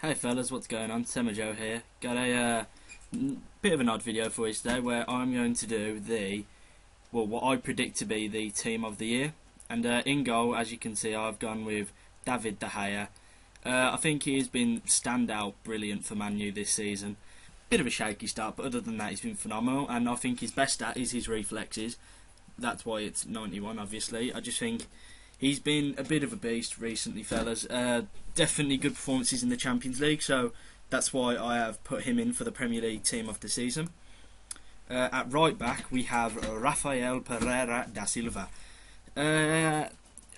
Hey fellas, what's going on? Joe here. Got a bit of an odd video for you today where I'm going to do what I predict to be the team of the year. And in goal, as you can see, I've gone with David De Gea. I think he's been standout brilliant for Man U this season. Bit of a shaky start, but other than that, he's been phenomenal. And I think his best stat is his reflexes. That's why it's 91, obviously. I just think he's been a bit of a beast recently, fellas. Definitely good performances in the Champions League, so that's why I have put him in for the Premier League team of the season. At right back, we have Rafael Pereira da Silva. I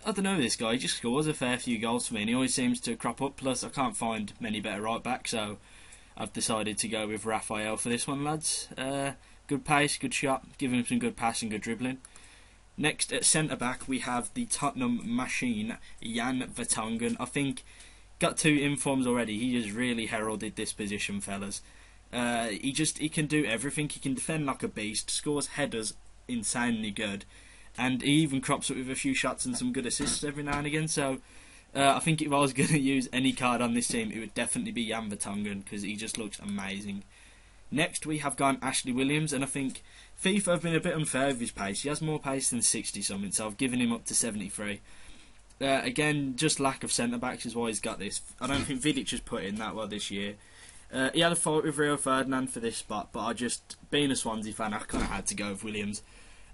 don't know this guy, he just scores a fair few goals for me, and he always seems to crop up. Plus, I can't find many better right backs, so I've decided to go with Rafael for this one, lads. Good pace, good shot, giving him some good passing, good dribbling. Next, at centre-back, we have the Tottenham machine, Jan Vertonghen. I think, got 2 informs already. He has really heralded this position, fellas. He can do everything. He can defend like a beast, scores headers insanely good, and he even crops up with a few shots and some good assists every now and again. So, I think if I was going to use any card on this team, it would definitely be Jan Vertonghen, because he just looks amazing. Next, we have gone Ashley Williams, and I think FIFA have been a bit unfair with his pace. He has more pace than 60-something, so I've given him up to 73. Again, just lack of centre-backs is why he's got this. I don't think Vidic has put in that well this year. He had a fight with Rio Ferdinand for this spot, but being a Swansea fan, I kind of had to go with Williams.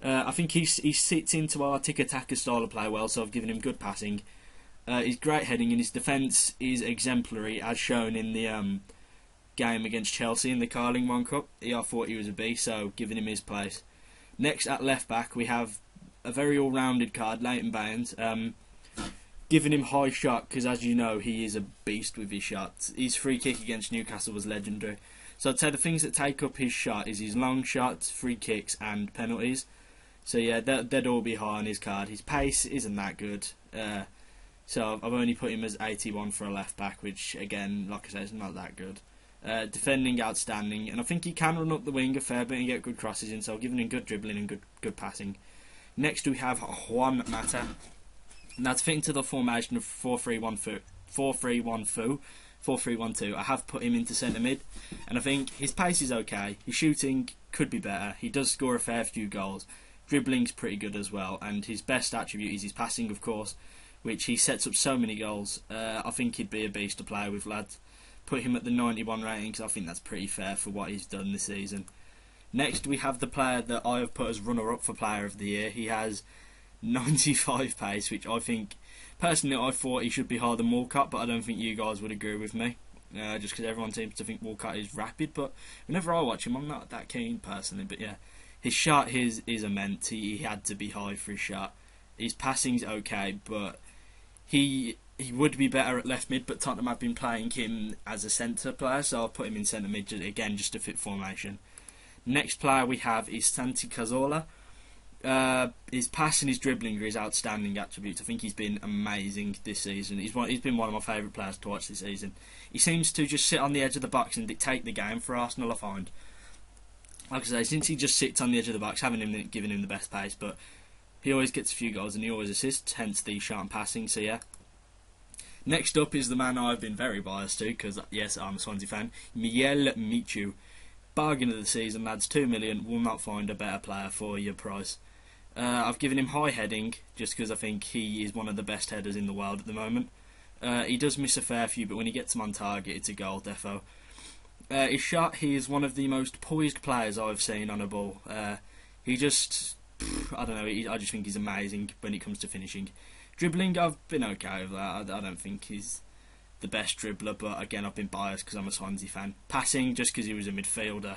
I think he sits into our tiki-taka style of play well, so I've given him good passing. He's great heading, and his defence is exemplary, as shown in the game against Chelsea in the Carling One Cup. I thought he was a beast, so giving him his place. Next, at left back, we have a very all-rounded card, Leighton Baines. Giving him high shot, because as you know, he is a beast with his shots. His free kick against Newcastle was legendary. So I'd say the things that take up his shot is his long shots, free kicks and penalties. So yeah, they'd all be high on his card. His pace isn't that good. So I've only put him as 81 for a left back, which again, like I said, is not that good. Defending outstanding, and I think he can run up the wing a fair bit and get good crosses in, so I've given him good dribbling and good passing. Next we have Juan Mata, and that's fitting to the formation of 4-3-1-2. I have put him into centre mid, and I think his pace is okay, his shooting could be better, he does score a fair few goals, dribbling's pretty good as well, and his best attribute is his passing, of course, which he sets up so many goals. I think he'd be a beast to play with, lads. Put him at the 91 rating, because I think that's pretty fair for what he's done this season. Next, we have the player that I have put as runner-up for Player of the Year. He has 95 pace, which I think, personally, I thought he should be higher than Walcott, but I don't think you guys would agree with me. Just because everyone seems to think Walcott is rapid, but whenever I watch him, I'm not that keen, personally. But yeah, his shot is immense. He had to be high for his shot. His passing's okay, but he would be better at left mid, but Tottenham have been playing him as a centre player, so I'll put him in centre mid again just to fit formation. Next player we have is Santi Cazorla. His pass and his dribbling are his outstanding attributes. I think he's been amazing this season. He's been one of my favourite players to watch this season. He seems to just sit on the edge of the box and dictate the game for Arsenal, I find. Like I say, since he just sits on the edge of the box, haven't given him the best pace, but he always gets a few goals and he always assists, hence the sharp passing, so yeah. Next up is the man I've been very biased to, because yes, I'm a Swansea fan, Michu. Bargain of the season, lads, 2 million, will not find a better player for your price. I've given him high heading, just because I think he is one of the best headers in the world at the moment. He does miss a fair few, but when he gets them on target, it's a goal, defo. His shot, he is one of the most poised players I've seen on a ball. He just, I don't know, I just think he's amazing when it comes to finishing. Dribbling, I've been okay with that. I don't think he's the best dribbler, but again, I've been biased because I'm a Swansea fan. Passing, just because he was a midfielder.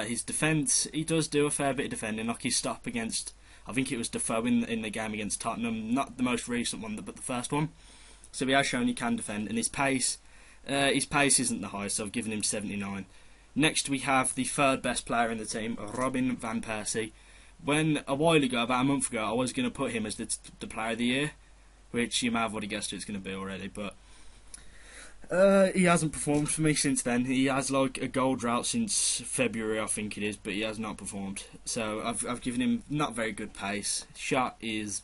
His defence, he does do a fair bit of defending, like his stop against, I think it was Defoe in the game against Tottenham, not the most recent one, but the first one. So he has shown he can defend, and his pace isn't the highest, so I've given him 79. Next, we have the third best player in the team, Robin van Persie. When, a while ago, about a month ago, I was going to put him as the Player of the Year, which you may have already guessed who it's going to be already, but he hasn't performed for me since then. He has like a goal drought since February, I think it is, but he has not performed. So I've given him not very good pace. Shot is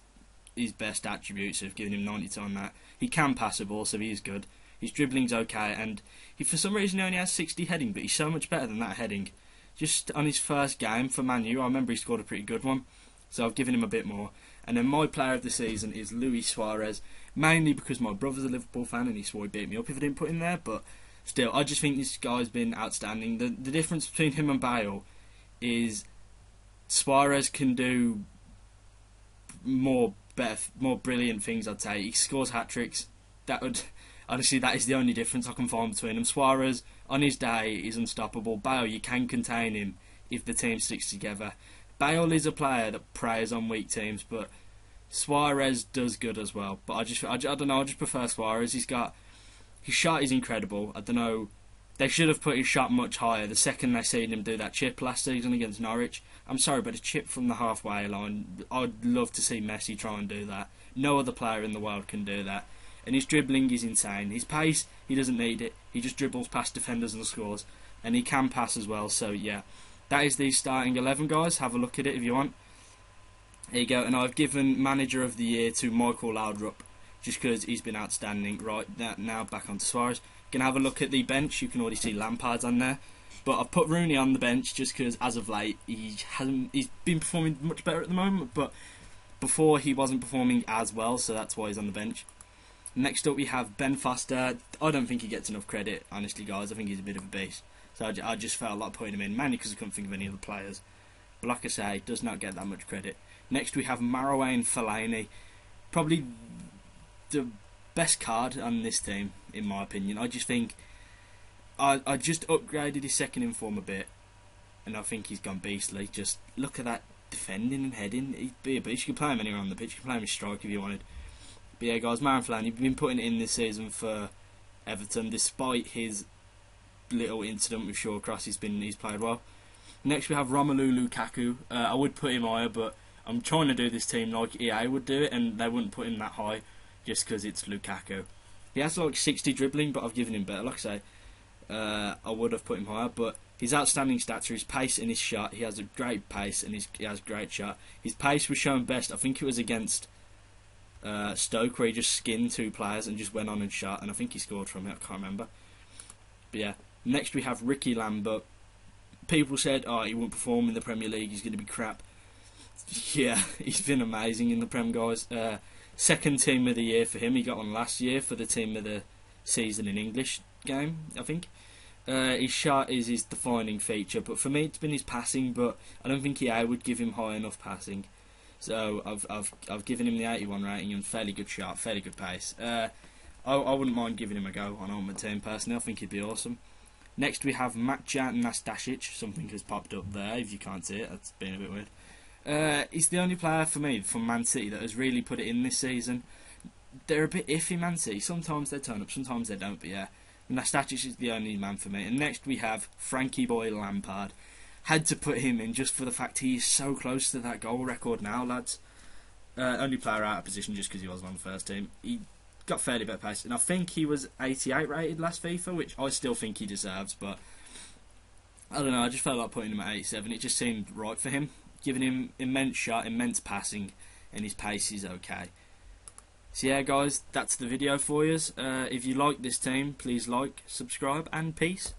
his best attribute, so I've given him 92 on that. He can pass a ball, so he is good. His dribbling's okay, and he for some reason only has 60 heading, but he's so much better than that heading. Just on his first game for Man U, I remember he scored a pretty good one, so I've given him a bit more. And then my player of the season is Luis Suarez, mainly because my brother's a Liverpool fan and he swore he'd beat me up if I didn't put him there, but still, I just think this guy's been outstanding. The difference between him and Bale is Suarez can do more brilliant things, I'd say. He scores hat-tricks. Honestly, that is the only difference I can find between them. Suarez, on his day, is unstoppable. Bale, you can contain him if the team sticks together. Bale is a player that preys on weak teams, but Suarez does good as well. But I don't know, I just prefer Suarez. His shot is incredible. I don't know, they should have put his shot much higher the second they seen him do that chip last season against Norwich. I'm sorry, but a chip from the halfway line, I'd love to see Messi try and do that. No other player in the world can do that. And his dribbling is insane. His pace, he doesn't need it. He just dribbles past defenders and scores. And he can pass as well, so yeah. That is the starting 11, guys. Have a look at it if you want. There you go. And I've given Manager of the Year to Michael Laudrup, just because he's been outstanding. Right, now back onto Suarez. Going to have a look at the bench. You can already see Lampard's on there. But I've put Rooney on the bench just because, as of late, he's been performing much better at the moment. But before, he wasn't performing as well, so that's why he's on the bench. Next up, we have Ben Foster. I don't think he gets enough credit, honestly, guys. I think he's a bit of a beast. So I just felt like putting him in, mainly because I couldn't think of any other players. But like I say, does not get that much credit. Next we have Marouane Fellaini. Probably the best card on this team, in my opinion. I just think I just upgraded his second in form a bit, and I think he's gone beastly. Just look at that defending and heading. He'd be a beast. You can play him anywhere on the pitch. You can play him as strike if you wanted. But yeah, guys, Marouane Fellaini, you've been putting it in this season for Everton, despite his little incident with Shawcross. He's played well. Next we have Romelu Lukaku. I would put him higher, but I'm trying to do this team like EA would do it, and they wouldn't put him that high just because it's Lukaku. He has like 60 dribbling, but I've given him better. Like I say, I would have put him higher, but his outstanding stats are his pace and his shot. He has a great pace and he has great shot. His pace was shown best, I think it was against Stoke, where he just skinned two players and just went on and shot, and I think he scored from it. I can't remember. But yeah. Next we have Ricky Lambert. People said, oh, he won't perform in the Premier League, he's going to be crap. Yeah, he's been amazing in the Prem, guys. Second team of the year for him. He got one last year for the team of the season in English game, I think. His shot is his defining feature, but for me it's been his passing, but I don't think EA would give him high enough passing. So I've given him the 81 rating and fairly good shot, fairly good pace. I wouldn't mind giving him a go on Ultimate Team personally. I think he'd be awesome. Next we have Matja Nastasic. Something has popped up there, if you can't see it. That's been a bit weird. He's the only player for me from Man City that has really put it in this season. They're a bit iffy, Man City. Sometimes they turn up, sometimes they don't, but yeah. Nastasic is the only man for me. And next we have Frankie Boy Lampard. Had to put him in just for the fact he is so close to that goal record now, lads. Only player out of position just because he wasn't on the first team. He got fairly better pace, and I think he was 88 rated last FIFA, which I still think he deserves, but I don't know, I just felt like putting him at 87. It just seemed right for him, giving him immense shot, immense passing, and his pace is okay. So yeah, guys, that's the video for you. If you like this team, please like, subscribe, and peace.